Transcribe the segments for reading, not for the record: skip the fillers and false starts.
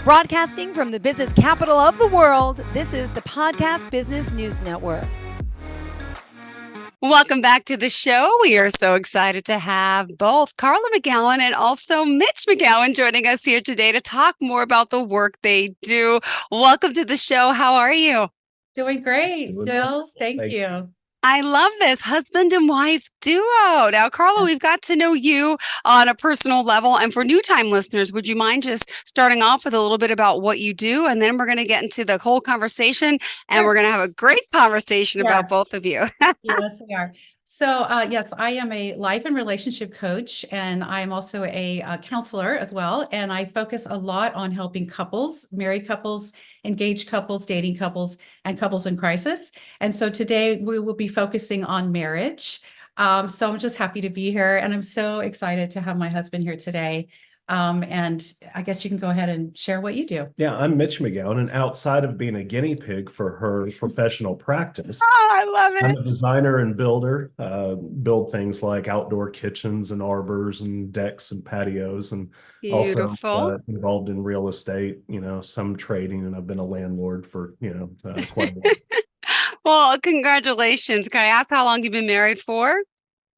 Broadcasting from the business capital of the world, this is the Podcast Business News Network. Welcome back to the show. We are so excited to have both Carla McGowan and also Mitch McGowan joining us here today to talk more about the work they do. Welcome to the show. How are you? Doing great, Jill. Thank you. I love this husband and wife duo. Now, Carla, we've got to know you on a personal level. And for new time listeners, would you mind just starting off with a little bit about what you do? And then we're going to get into the whole conversation and we're going to have a great conversation about both of you. Yes, we are. So, yes, I am a life and relationship coach, and I'm also a counselor as well. And I focus a lot on helping couples, married couples, engaged couples, dating couples, and couples in crisis. And so today we will be focusing on marriage. So I'm just happy to be here, and I'm so excited to have my husband here today. And I guess you can go ahead and share what you do. Yeah, I'm Mitch McGowan, and outside of being a guinea pig for her professional practice, I love it. I'm a designer and builder, build things like outdoor kitchens and arbors and decks and patios, and Beautiful. also involved in real estate, some trading, and I've been a landlord for, quite a while. Well, congratulations. Can I ask how long you've been married for?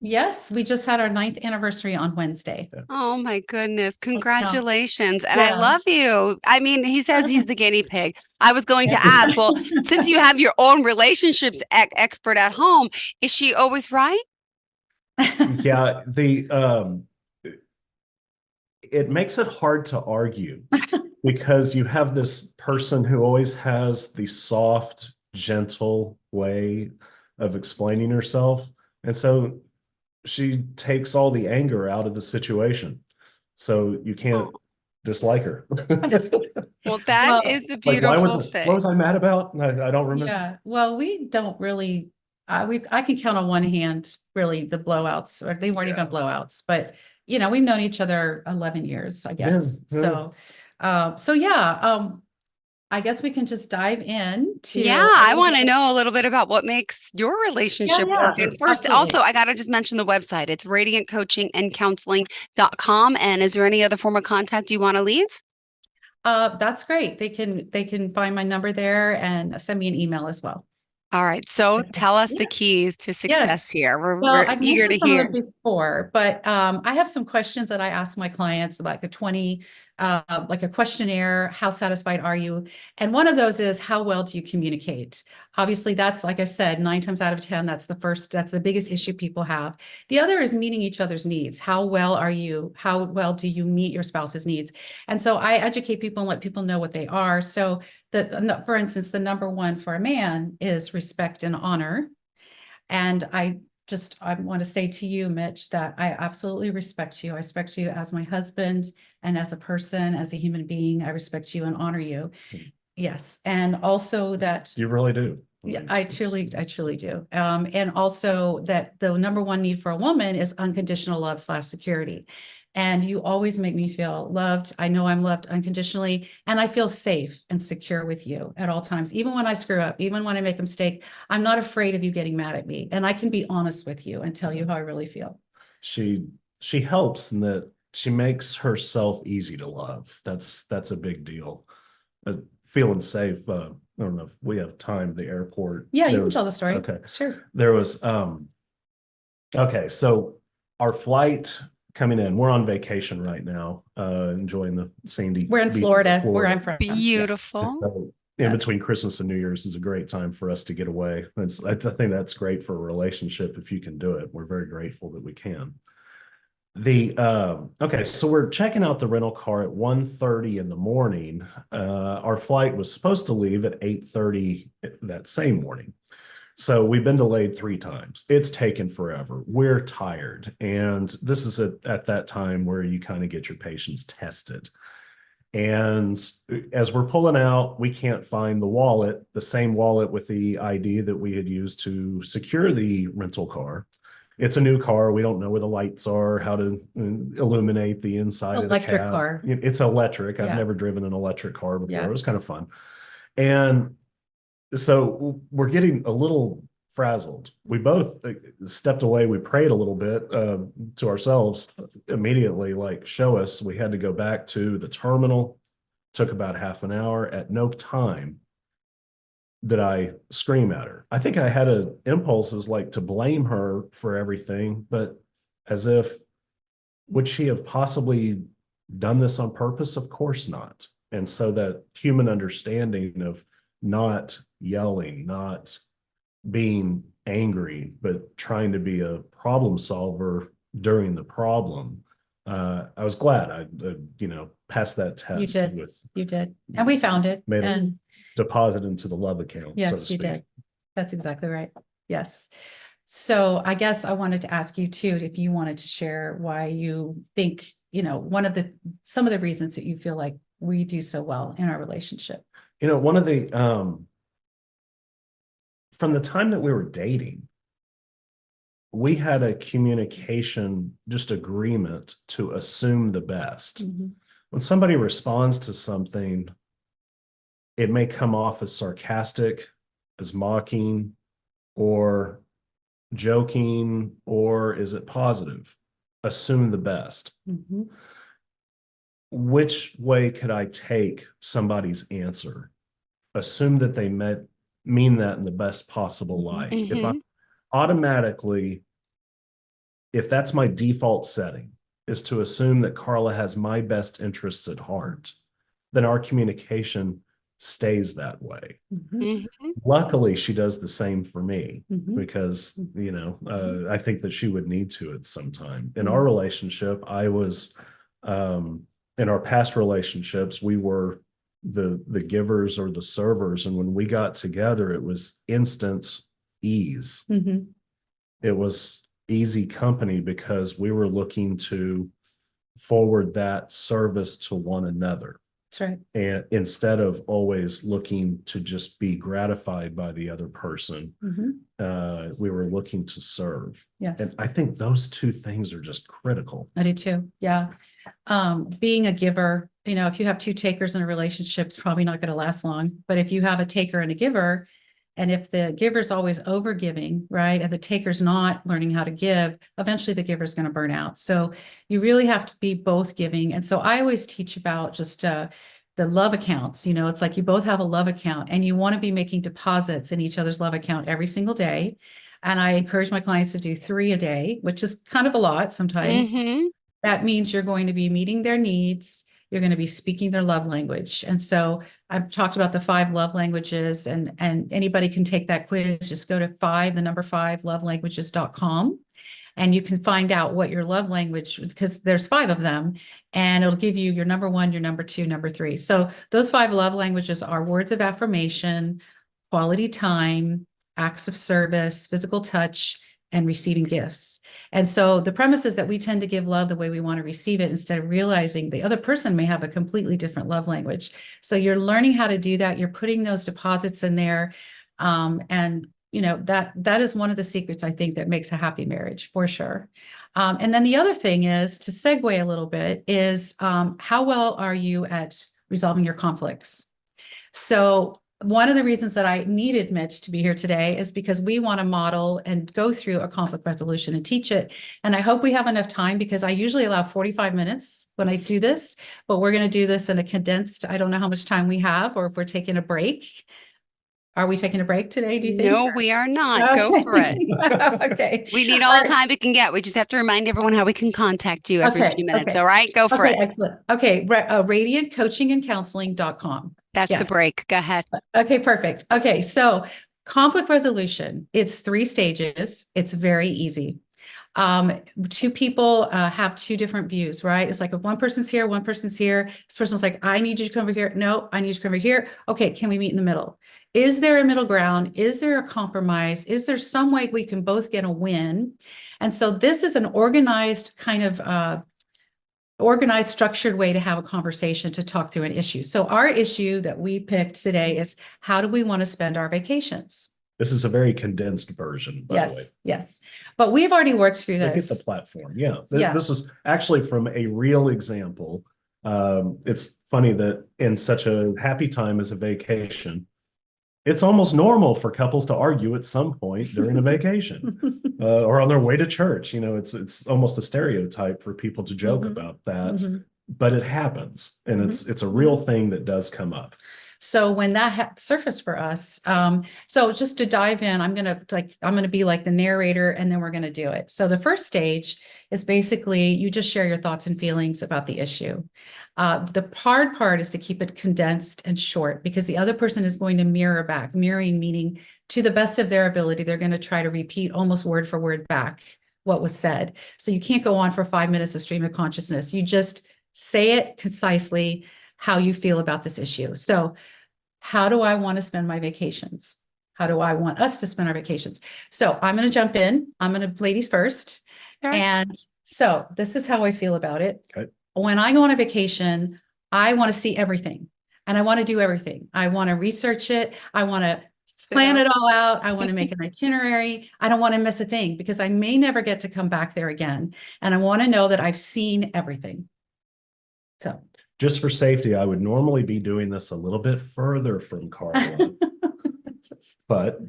Yes, we just had our 9th anniversary on Wednesday. Oh my goodness. Congratulations. And Yeah. I love you. I mean, he says he's the guinea pig. I was going to ask, well, since you have your own relationships expert at home, is she always right? Yeah, it makes it hard to argue because you have this person who always has the soft, gentle way of explaining herself. And so she takes all the anger out of the situation. So you can't dislike her. Well, that is a beautiful thing. What was I mad about? I don't remember. Yeah, well, we don't really, I can count on one hand, really, the blowouts, or they weren't even blowouts, but we've known each other 11 years, I guess. Yeah. So, I guess we can just dive in to. Yeah, I want to know a little bit about what makes your relationship work. And first, absolutely. also, I got to just mention the website. It's radiantcoachingandcounseling.com. And is there any other form of contact you want to leave? That's great. They can find my number there and send me an email as well. All right. So tell us the keys to success here. We're I've eager to mentioned some hear. of them before, but I have some questions that I ask my clients about like a questionnaire. How satisfied are you? And one of those is, how well do you communicate? Obviously, that's, like I said, 9 times out of 10, that's the biggest issue people have. The other is meeting each other's needs. How well do you meet your spouse's needs? And so I educate people and let people know what they are. So for instance, the number one for a man is respect and honor. And I want to say to you, Mitch, that I absolutely respect you. I respect you as my husband and as a person, as a human being. I respect you and honor you. Yes. And also that You really do. yeah, I truly do. And also that the number one need for a woman is unconditional love / security. And you always make me feel loved. I know I'm loved unconditionally, and I feel safe and secure with you at all times. Even when I screw up, even when I make a mistake, I'm not afraid of you getting mad at me. And I can be honest with you and tell you how I really feel. She helps in that she makes herself easy to love. That's a big deal. Feeling safe. I don't know if we have time. The airport. Yeah, you can tell the story. Okay. Sure. There was okay, so our flight coming in, we're on vacation right now, enjoying the sandy. We're in Florida, where I'm from. Beautiful. Yes. So in between Christmas and New Year's is a great time for us to get away. I think that's great for a relationship if you can do it. We're very grateful that we can. Okay, so we're checking out the rental car at 1:30 in the morning. Our flight was supposed to leave at 8:30 that same morning. So we've been delayed 3 times. It's taken forever. We're tired. And this is at that time where you kind of get your patience tested. And as we're pulling out, we can't find the same wallet with the ID that we had used to secure the rental car. It's a new car. We don't know where the lights are, how to illuminate the inside of the Electric cab. car. It's electric. I've Yeah. never driven an electric car before. Yeah. It was kind of fun. And so we're getting a little frazzled. We both stepped away. We prayed a little bit to ourselves immediately, like, show us. We had to go back to the terminal, Took about half an hour. At no time did I scream at her. I think I had an impulse, it was like to blame her for everything, but as if, would she have possibly done this on purpose? Of course not. And so that human understanding of not yelling, not being angry, but trying to be a problem solver during the problem. I was glad I, passed that test. You did. And we found it. Made a And deposit into the love account. yes, you did. That's exactly right. Yes. So I guess I wanted to ask you too, if you wanted to share why you think, some of the reasons that you feel like we do so well in our relationship. One of the, from the time that we were dating, we had a communication, just agreement to assume the best. Mhm. When somebody responds to something, it may come off as sarcastic, as mocking, or joking, or is it positive? Assume the best. Mhm. Which way could I take somebody's answer? Assume that they mean that in the best possible light. If I automatically, if that's my default setting, is to assume that Carla has my best interests at heart, then our communication stays that way. Mhm. Luckily, she does the same for me Mhm. because, I think that she would need to at some time. In Mhm. our relationship, I was, in our past relationships, we were the givers or the servers. And when we got together, it was instant ease. Mhm. It was easy company because we were looking to forward that service to one another. That's right. And instead of always looking to just be gratified by the other person, Mhm. we were looking to serve. And Yes, I think those two things are just critical. I do too. Yeah. Being a giver, if you have two takers in a relationship, it's probably not going to last long. But if you have a taker and a giver, and if the giver's always over giving, right, and the taker's not learning how to give, eventually the giver's going to burn out. So you really have to be both giving. And so I always teach about just the love accounts. It's like you both have a love account and you want to be making deposits in each other's love account every single day. And I encourage my clients to do 3 a day, which is kind of a lot sometimes. That means you're going to be meeting their needs. You're going to be speaking their love language. And so I've talked about the 5 love languages, and anybody can take that quiz. Just go to 5 lovelanguages.com and you can find out what your love language, because there's 5 of them, and it'll give you your number 1, your number 2, number 3. So those 5 love languages are words of affirmation, quality time, acts of service, physical touch, and receiving gifts. And so the premise is that we tend to give love the way we want to receive it instead of realizing the other person may have a completely different love language. So you're learning how to do that. You're putting those deposits in there. And that is one of the secrets, I think, that makes a happy marriage for sure. And then the other thing is, to segue a little bit, is how well are you at resolving your conflicts? So one of the reasons that I needed Mitch to be here today is because we want to model and go through a conflict resolution and teach it. And I hope we have enough time, because I usually allow 45 minutes when I do this, but we're going to do this in a condensed, I don't know how much time we have, or if we're taking a break. Are we taking a break today, do you think? No, we are not. Go for it. Okay. We need all the time we can get. We just have to remind everyone how we can contact you every few minutes. All right, go for it. Excellent. Okay, radiantcoachingandcounseling.com. That's the break. Go ahead. Okay, perfect. Okay, so conflict resolution, it's 3 stages. It's very easy. 2 people have 2 different views, right? It's like if one person's here, one person's here. This person's like, I need you to come over here. No, I need you to come over here. Okay, can we meet in the middle? Is there a middle ground? Is there a compromise? Is there some way we can both get a win? And so this is an organized kind of organized, structured way to have a conversation to talk through an issue. So our issue that we picked today is, how do we want to spend our vacations? This is a very condensed version, by the way. Yes. But we've already worked through Look at this. the platform. Yeah. This is actually from a real example. It's funny that in such a happy time as a vacation, it's almost normal for couples to argue at some point during a vacation or on their way to church. It's almost a stereotype for people to joke about that but it happens, and it's a real thing that does come up. So when that surfaced for us, so just to dive in, I'm gonna be like the narrator, and then we're gonna do it. So the first stage is basically you just share your thoughts and feelings about the issue. The hard part is to keep it condensed and short, because the other person is going to mirror back. Mirroring meaning, to the best of their ability, they're going to try to repeat almost word for word back what was said. So you can't go on for 5 minutes of stream of consciousness. You just say it concisely how you feel about this issue. So how do I want to spend my vacations? How do I want us to spend our vacations? So I'm going to jump in. I'm going to ladies first. Okay. And so this is how I feel about it. Okay. When I go on a vacation, I want to see everything, and I want to do everything. I want to research it. I want to plan it all out. I want to make an itinerary. I don't want to miss a thing, because I may never get to come back there again. And I want to know that I've seen everything. So Just for safety, I would normally be doing this a little bit further from Carla, but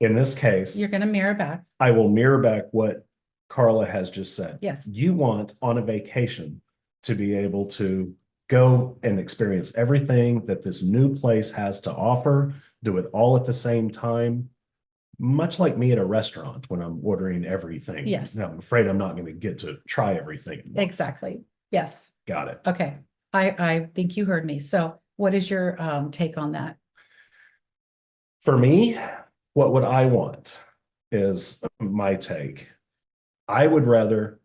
in this case, you're going to mirror back. I will mirror back what Carla has just said. Yes. You want on a vacation to be able to go and experience everything that this new place has to offer, do it all at the same time, much like me at a restaurant when I'm ordering everything. Yes. Now, I'm afraid I'm not going to get to try everything at once. Exactly. Yes. Got it. Okay. I think you heard me. So what is your take on that? For me, what would I want is my take. I would rather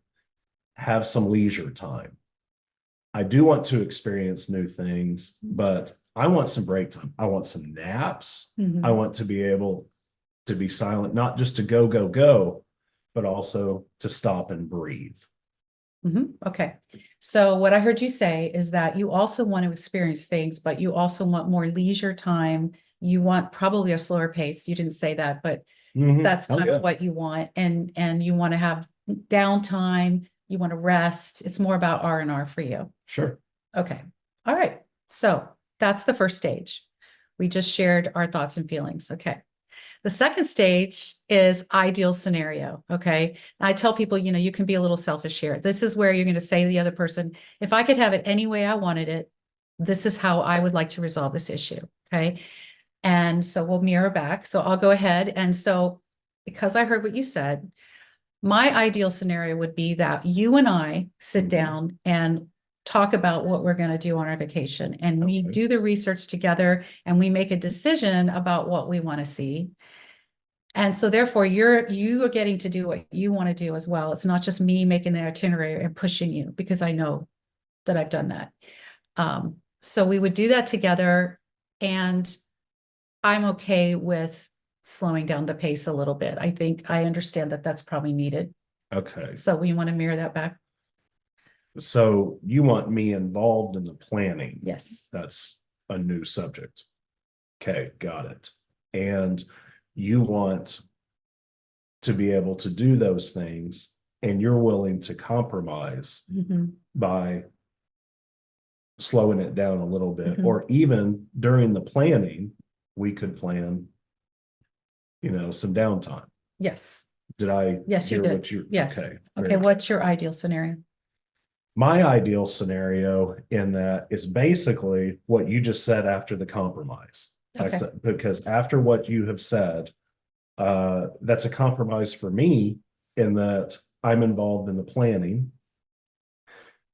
have some leisure time. I do want to experience new things, but I want some break time. I want some naps. Mhm. I want to be able to be silent, not just to go, but also to stop and breathe. Okay. So what I heard you say is that you also want to experience things, but you also want more leisure time. You want probably a slower pace. You didn't say that, but that's Oh, kind yeah. of what you want. And you want to have downtime. You want to rest. It's more about R&R for you. Sure. Okay. All right. So that's the first stage. We just shared our thoughts and feelings. Okay. The second stage is ideal scenario. Okay. I tell people, you can be a little selfish here. This is where you're going to say to the other person, if I could have it any way I wanted it, this is how I would like to resolve this issue. Okay. And so we'll mirror back. So I'll go ahead. And so because I heard what you said, my ideal scenario would be that you and I sit down and talk about what we're going to do on our vacation. And we Okay. do the research together, and we make a decision about what we want to see. And so therefore you are getting to do what you want to do as well. It's not just me making the itinerary and pushing you, because I know that I've done that. So we would do that together, and I'm okay with slowing down the pace a little bit. I think I understand that that's probably needed. Okay. So we want to mirror that back. So you want me involved in the planning? Yes. That's a new subject. Okay, got it. And you want to be able to do those things, and you're willing to compromise by slowing it down a little bit, or even during the planning, we could plan, some downtime. Yes. Did I Yes, you hear did. what you? Yes. Okay. Okay. very What's your ideal scenario? My ideal scenario in that is basically what you just said after the compromise. Okay. Because after what you have said, that's a compromise for me in that I'm involved in the planning.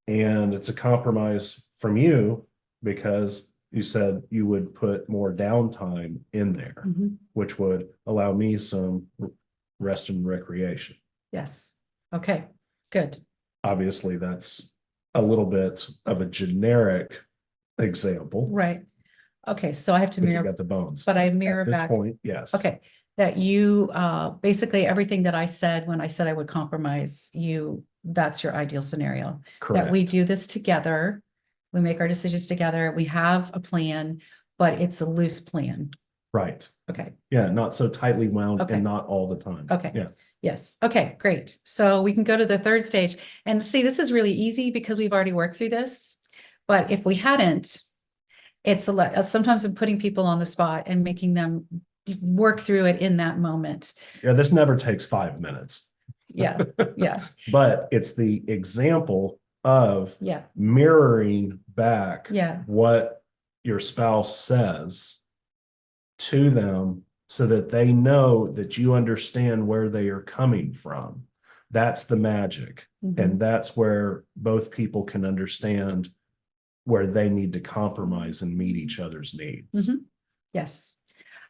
And it's a compromise from you because you said you would put more downtime in there, which would allow me some rest and recreation. Yes. Okay. Good. Obviously, that's a little bit of a generic example. Right. Okay. So I have to But you mirror, got the bones. but I mirror At this back. point, yes. Okay. That you, basically everything that I said when I said I would compromise you, that's your ideal scenario. That we Correct. do this together. We make our decisions together. We have a plan, but it's a loose plan. Right. Okay. Yeah, not so tightly wound Okay. and not all the time. Okay. Yeah. Yes. Okay, great. So we can go to the third stage, and see, this is really easy because we've already worked through this. But if we hadn't, it's a lot. Sometimes I'm putting people on the spot and making them work through it in that moment. Yeah, this never takes 5 minutes. Yeah. Yeah. But it's the example of Yeah. mirroring back Yeah. what your spouse says to them so that they know that you understand where they are coming from. That's the magic. Mhm. And that's where both people can understand where they need to compromise and meet each other's needs. Mhm. Yes.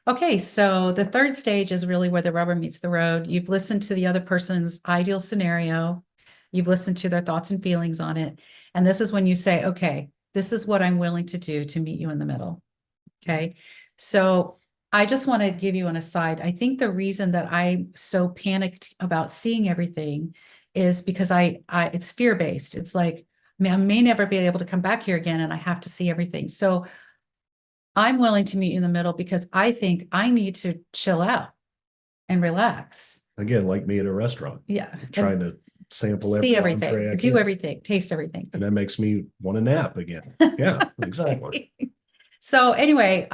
Okay, so the third stage is really where the rubber meets the road. You've listened to the other person's ideal scenario. You've listened to their thoughts and feelings on it. And this is when you say, okay, this is what I'm willing to do to meet you in the middle. Okay. So I just want to give you an aside. I think the reason that I'm so panicked about seeing everything is because it's fear-based. It's like, I may never be able to come back here again and I have to see everything. So I'm willing to meet you in the middle because I think I need to chill out and relax. Again, like me at a restaurant, Yeah. trying to sample See every entree everything, I do can. everything, taste everything. And that makes me want to nap again. Yeah, exactly. So anyway,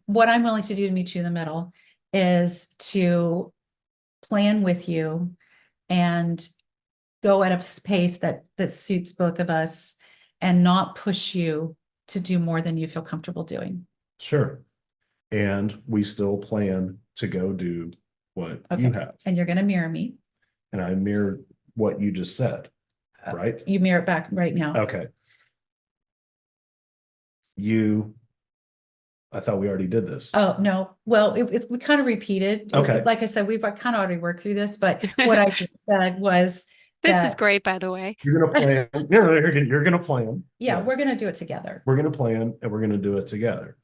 what I'm willing to do to meet you in the middle is to plan with you and go at a pace that suits both of us and not push you to do more than you feel comfortable doing. Sure. And we still plan to go do what you Okay. have. And you're going to mirror me. And I mirrored what you just said, right? You mirror it back right now. Okay. I thought we already did this. Oh, no. Well, we kind of repeated. Okay. Like I said, we've kind of already worked through this, but what I just said was This is that, great, by the way. You're gonna plan. You're gonna plan. yeah, Yes. we're going to do it together. We're gonna plan and we're gonna do it together.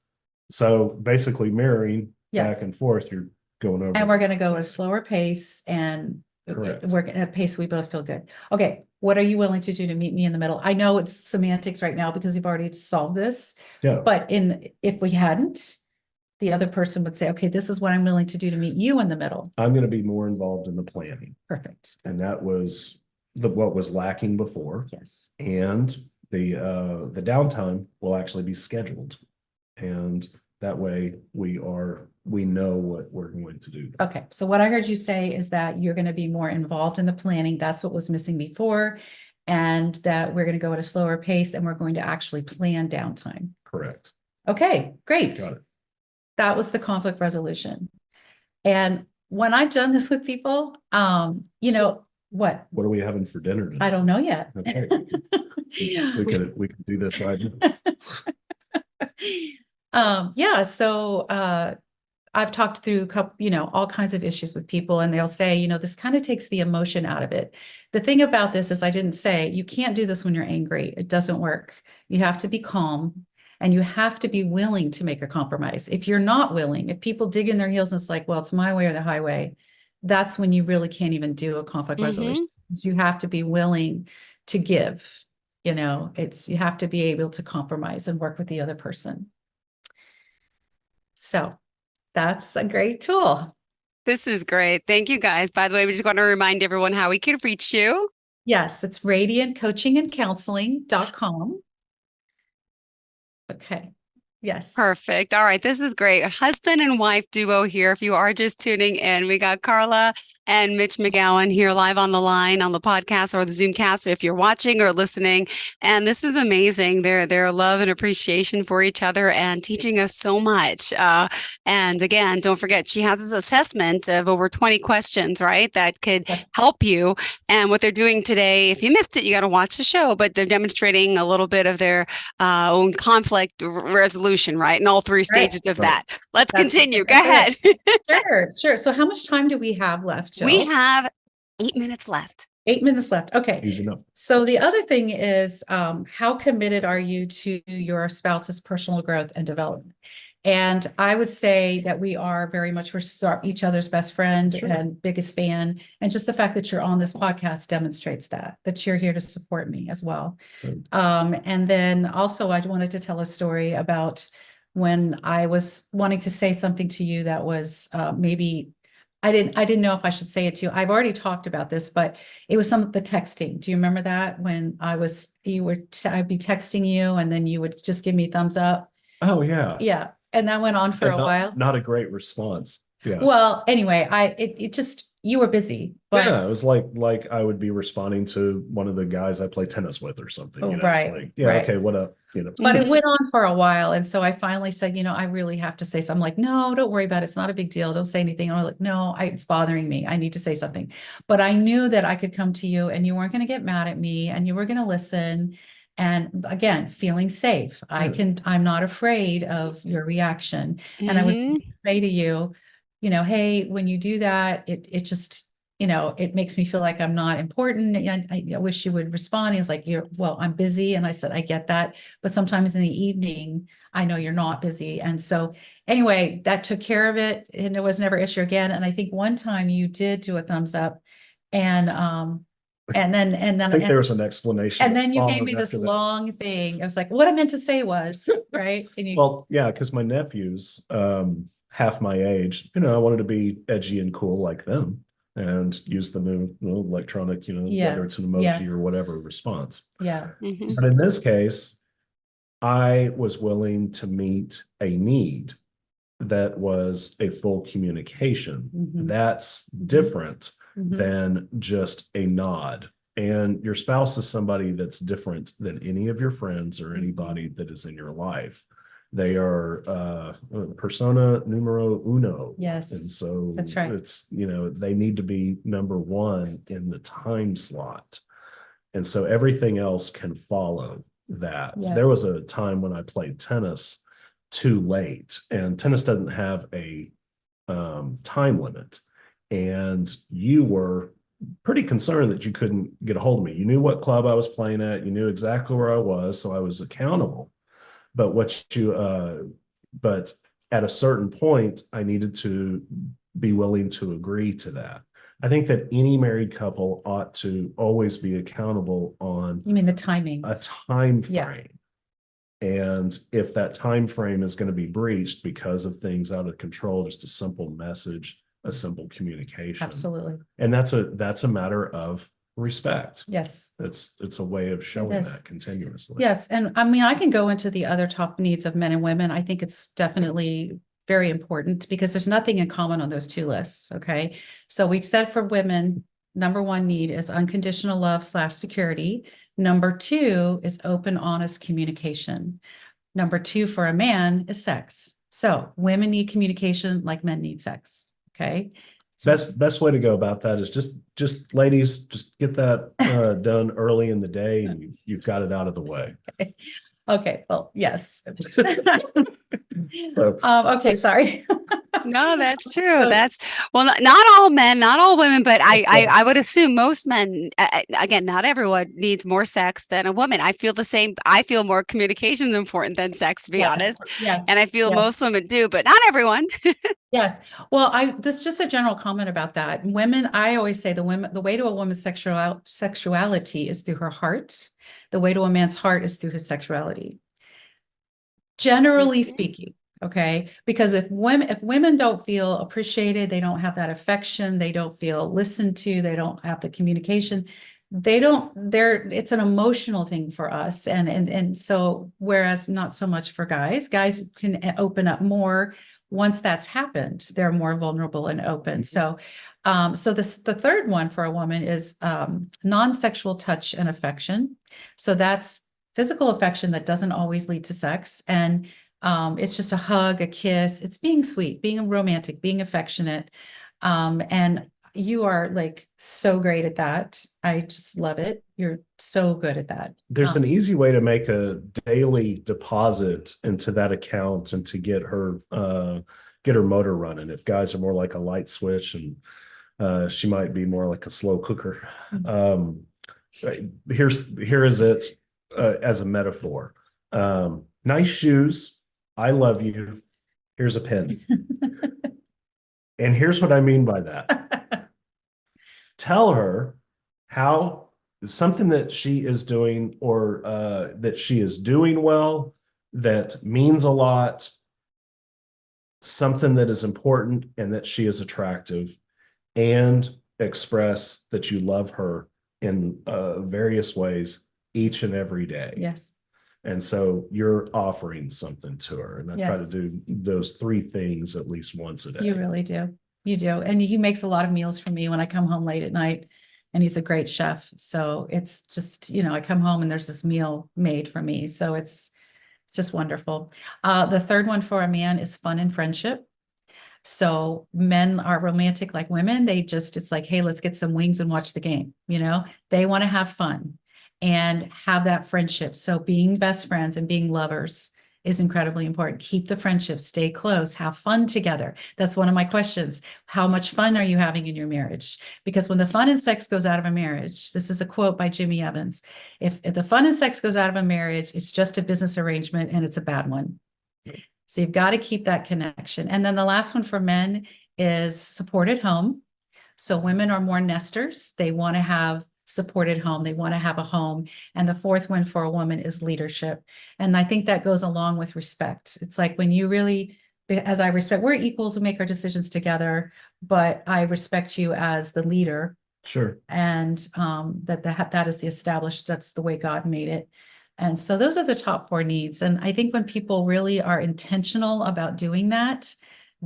So basically mirroring Yes. back and forth, you're going over. And we're going to go at a slower pace and Correct. we're at a pace we both feel good. Okay. What are you willing to do to meet me in the middle? I know it's semantics right now because you've already solved this, Yeah. but if we hadn't, the other person would say, okay, this is what I'm willing to do to meet you in the middle. I'm gonna be more involved in the planning. Perfect. And that was what was lacking before. Yes. And the downtime will actually be scheduled. And that way we know what we're going to do. Okay. So what I heard you say is that you're going to be more involved in the planning. That's what was missing before. And that we're going to go at a slower pace and we're going to actually plan downtime. Correct. Okay, great. Got it. That was the conflict resolution. And when I've done this with people, what? What are we having for dinner tonight? I don't know yet. Okay. We could do this right now. Yeah, so I've talked through all kinds of issues with people and they'll say, this kind of takes the emotion out of it. The thing about this is I didn't say you can't do this when you're angry. It doesn't work. You have to be calm and you have to be willing to make a compromise. If you're not willing, if people dig in their heels and it's like, well, it's my way or the highway, that's when you really can't even do a conflict resolution. So you have to be willing to give, you have to be able to compromise and work with the other person. So that's a great tool. This is great. Thank you, guys. By the way, we just want to remind everyone how we can reach you. Yes, it's radiantcoachingandcounseling.com. Okay. Yes. Perfect. All right. This is great. A husband and wife duo here. If you are just tuning in, we got Carla and Mitch McGowan here live on the line on the podcast or the Zoomcast if you're watching or listening. And this is amazing. Their love and appreciation for each other and teaching us so much. And again, don't forget, she has this assessment of over 20 questions, right? That could help you. And what they're doing today, if you missed it, you got to watch the show, but they're demonstrating a little bit of their own conflict resolution, right? And all three stages of that. Let's continue. Go ahead. Sure. So how much time do we have left, Jill? We have 8 minutes left. 8 minutes left. Okay. Easy enough. So the other thing is, how committed are you to your spouse's personal growth and development? And I would say that we are very much each other's best friend and biggest fan. And just the fact that you're on this podcast demonstrates that you're here to support me as well. And then also I wanted to tell a story about when I was wanting to say something to you that was maybe I didn't know if I should say it to you. I've already talked about this, but it was some of the texting. Do you remember that when I'd be texting you and then you would just give me thumbs up? Oh yeah. Yeah. And that went on for a while. Not a great response. Yeah. Well, anyway, it just, you were busy, but Yeah, it was like I would be responding to one of the guys I play tennis with or something, oh, It's right, like, yeah, right. okay, what up? But it Mhm. went on for a while. And so I finally said, I really have to say something. I'm like, no, don't worry about it. It's not a big deal. Don't say anything. And I'm like, no, it's bothering me. I need to say something. But I knew that I could come to you and you weren't going to get mad at me and you were going to listen. And again, feeling safe. Yeah. I'm not afraid of your reaction. And I was going Mhm. to say to you, hey, when you do that, it just, it makes me feel like I'm not important. And I wish you would respond. He was like, well, I'm busy. And I said, I get that. But sometimes in the evening, I know you're not busy. And so anyway, that took care of it. And there was never issue again. And I think one time you did do a thumbs up and, and then, and I then, think and, there was an explanation and that then you gave followed me this after that. long thing. I was like, what I meant to say was, right. And you, Well, yeah, because my nephews, half my age, I wanted to be edgy and cool like them and use the new electronic, yeah, whether it's an yeah, emoji or whatever response. yeah. Mhm. But in this case, I was willing to meet a need that was a full communication. Mhm. That's Mhm. different Mhm. than just a nod. And your spouse is somebody that's different than any of your friends or anybody that is in your life. They are persona numero uno. Yes, And so that's right. it's, they need to be number one in the time slot. And so everything else can follow that. Yes. There was a time when I played tennis too late, and tennis doesn't have a time limit. And you were pretty concerned that you couldn't get a hold of me. You knew what club I was playing at, you knew exactly where I was, so I was accountable. But but at a certain point, I needed to be willing to agree to that. I think that any married couple ought to always be accountable on You mean the a timings? time Yeah. frame. And if that time frame is going to be breached because of things out of control, just a simple message, a simple communication. Absolutely. And that's a matter of respect. Yes. It's a way of showing is. that continuously. Yes. And I mean, I can go into the other top needs of men and women. I think it's definitely very important because there's nothing in common on those two lists. Okay. So we said for women, number one need is unconditional love / security. Number two is open, honest communication. Number two for a man is sex. So women need communication like men need sex. Okay. Best way to go about that is just ladies, just get that done early in the day, and you've got it out of the way. Okay, well, yes. So Okay, sorry. No, that's true. So- That's well, not all men, not all women, but I would assume most men, again, not everyone needs more sex than a woman. I feel the same. I feel more communication is important than sex, to be Yeah, honest. yes, And I feel yes. most women do, but not everyone. Yes. Well, this is just a general comment about that. Women, I always say the way to a woman's sexuality is through her heart. The way to a man's heart is through his sexuality. Generally Mhm. speaking, okay? Because if women don't feel appreciated, they don't have that affection, they don't feel listened to, they don't have the communication, it's an emotional thing for us. And so whereas not so much for guys can open up more once that's happened, they're more vulnerable and open. So the third one for a woman is non-sexual touch and affection. So that's physical affection that doesn't always lead to sex. And it's just a hug, a kiss. It's being sweet, being romantic, being affectionate. And you are like so great at that. I just love it. You're so good at that. there's an easy way to make a daily deposit into that account and to get her motor running. If guys are more like a light switch, and she might be more like a slow cooker. Here is it as a metaphor. Nice shoes. I love you. Here's a pen. And here's what I mean by that. Tell her how something that she is doing, or that she is doing well, that means a lot, something that is important and that she is attractive, and express that you love her in various ways each and every day. Yes. And so you're offering something to her. And I try to Yes. do those three things at least once a day. You really do. You do. And he makes a lot of meals for me when I come home late at night, and he's a great chef. So it's just, I come home and there's this meal made for me. So it's just wonderful. The third one for a man is fun and friendship. So men are romantic like women. It's like, hey, let's get some wings and watch the game. They want to have fun and have that friendship. So being best friends and being lovers is incredibly important. Keep the friendship, stay close, have fun together. That's one of my questions. How much fun are you having in your marriage? Because when the fun and sex goes out of a marriage, this is a quote by Jimmy Evans. If the fun and sex goes out of a marriage, it's just a business arrangement and it's a bad one. So you've got to keep that connection. And then the last one for men is support at home. So women are more nesters. They want to have support at home. They want to have a home. And the fourth one for a woman is leadership. And I think that goes along with respect. It's like when you really, as I respect, we're equals, we make our decisions together, but I respect you as the leader. Sure. And that is the established, that's the way God made it. And so those are the top four needs. And I think when people really are intentional about doing that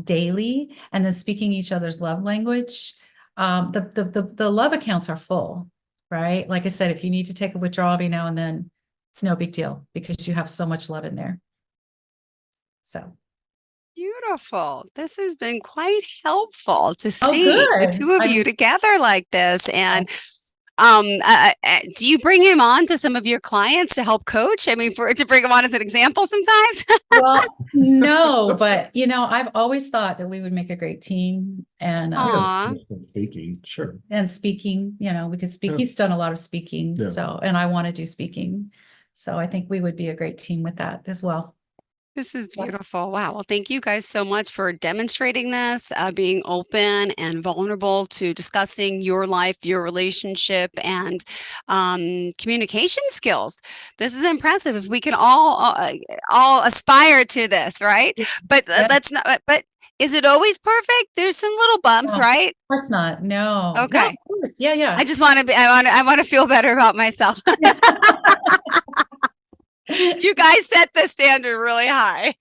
daily and then speaking each other's love language, the love accounts are full, right? Like I said, if you need to take a withdrawal every now and then, it's no big deal because you have so much love in there. So. Beautiful. This has been quite helpful to see the good. two of you together like this. And do you bring him on to some of your clients to help coach? I mean, to bring him on as an example sometimes? Well, no, but I've always thought that we would make a great team. And speaking, sure. And speaking, we could speak. Yeah. He's done a lot of speaking. Yeah. So, and I want to do speaking. So I think we would be a great team with that as well. This is beautiful. Wow. Well, thank you guys so much for demonstrating this, being open and vulnerable to discussing your life, your relationship, and communication skills. This is impressive. If we can all aspire to this, right? But let's not. But is it always perfect? There's some little bumps, right? Of course not. No. Okay. No, of course. Yeah. I just want to be. I want to feel better about myself. You guys set the standard really high.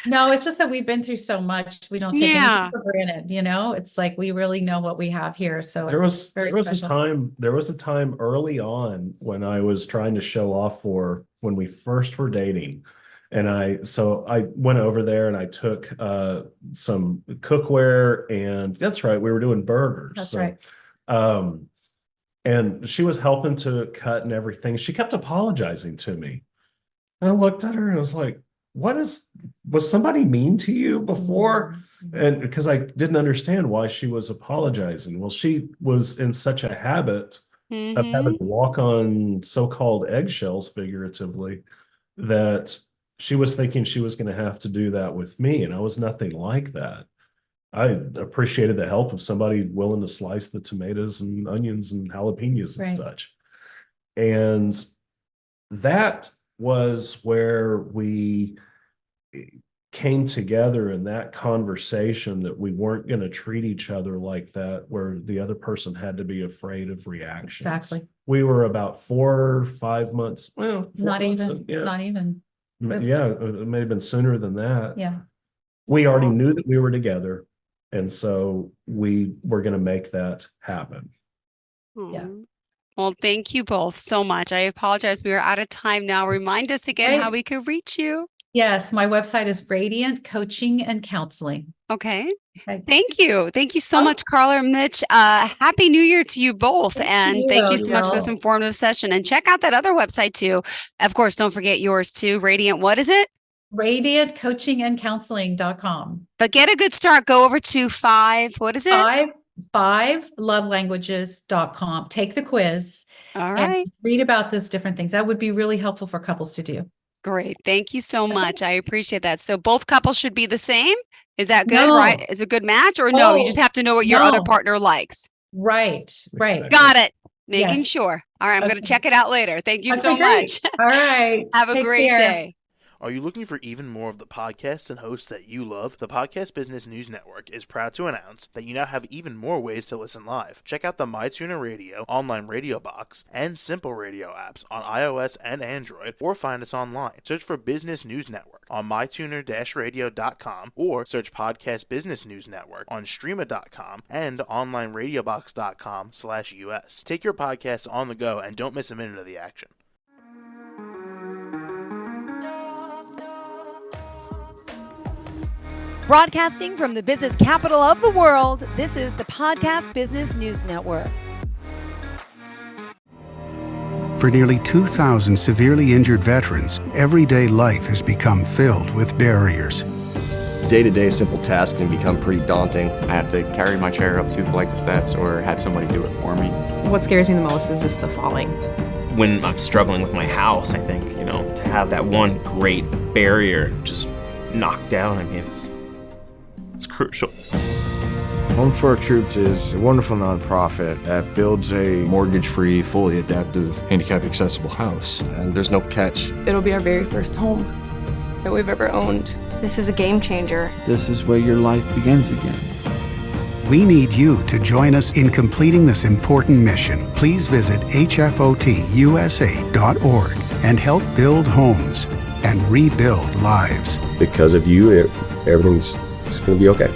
No, it's just that we've been through so much. We don't take anything for granted. It's like we really know what we have here. So there was a time early on when I was trying to show off for when we first were dating. And I went over there and I took some cookware, and that's right, we were doing burgers. That's right. And she was helping to cut and everything. She kept apologizing to me. And I looked at her and I was like, was somebody mean to you before? Mm-hmm. And because I didn't understand why she was apologizing. Well, she was in such a habit of having to walk on so-called eggshells, figuratively, that she was thinking she was going to have to do that with me. And I was nothing like that. I appreciated the help of somebody willing to slice the tomatoes and onions and jalapenos and such. And that was where we came together in that conversation, that we weren't going to treat each other like that, where the other person had to be afraid of reactions. Exactly. We were about 4 or 5 months. Well, not even. Yeah, it may have been sooner than that. Yeah. We already knew that we were together. And so we were going to make that happen. Yeah. Well, thank you both so much. I apologize. We are out of time now. Remind us again how we could reach you. Yes. My website is Radiant Coaching and Counseling. Okay. Thank you. Thank you so much, Carla and Mitch. Happy New Year to you both. Thank you so much for this informative session. And check out that other website too. Of course, don't forget yours too. Radiant, what is it? RadiantCoachingandCounseling.com. But get a good start. Go over to what is it? 5lovelanguages.com. Take the quiz. All right. And read about those different things. That would be really helpful for couples to do. Great. Thank you so much. I appreciate that. So both couples should be the same? Is that good, right? Is it a good match, or no? You just have to know what your other partner likes. Right. Got it. Making sure. All right. I'm going to check it out later. Thank you so much. All right. Have a great day. Are you looking for even more of the podcasts and hosts that you love? The Podcast Business News Network is proud to announce that you now have even more ways to listen live. Check out the MyTuner Radio, online radio box, and Simple Radio apps on iOS and Android, or find us online. Search for Business News Network on mytuner-radio.com, or search Podcast Business News Network on streama.com and onlineradiobox.com/US. Take your podcast on the go and don't miss a minute of the action. Broadcasting from the business capital of the world, this is the Podcast Business News Network. For nearly 2,000 severely injured veterans, everyday life has become filled with barriers. Day-to-day simple tasks can become pretty daunting. I have to carry my chair up 2 flights of steps or have somebody do it for me. What scares me the most is just the falling. When I'm struggling with my house, I think, to have that one great barrier just knocked down, it's crucial. Home for Our Troops is a wonderful nonprofit that builds a mortgage-free, fully adaptive, handicap-accessible house. And there's no catch. It'll be our very first home that we've ever owned. This is a game changer. This is where your life begins again. We need you to join us in completing this important mission. Please visit hfotusa.org and help build homes and rebuild lives. Because of you, everything's going to be okay.